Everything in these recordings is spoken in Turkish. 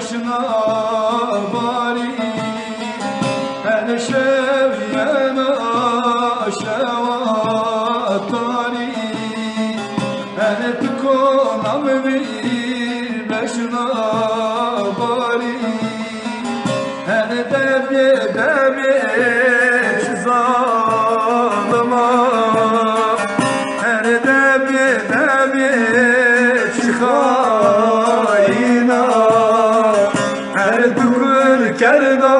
başına bari her şeviyena şevatari her tukonam bir başına bari her debi zalıma her debi çıkayına her tükür kerda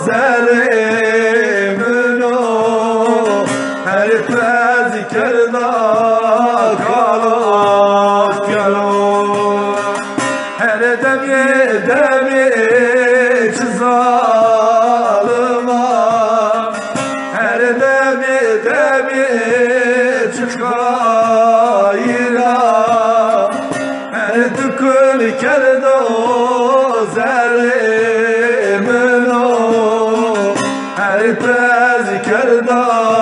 zerimino her fez kerda kalak yalo her debi zalıma her debi çıkayına her tükür kerda zerimino her fez kerda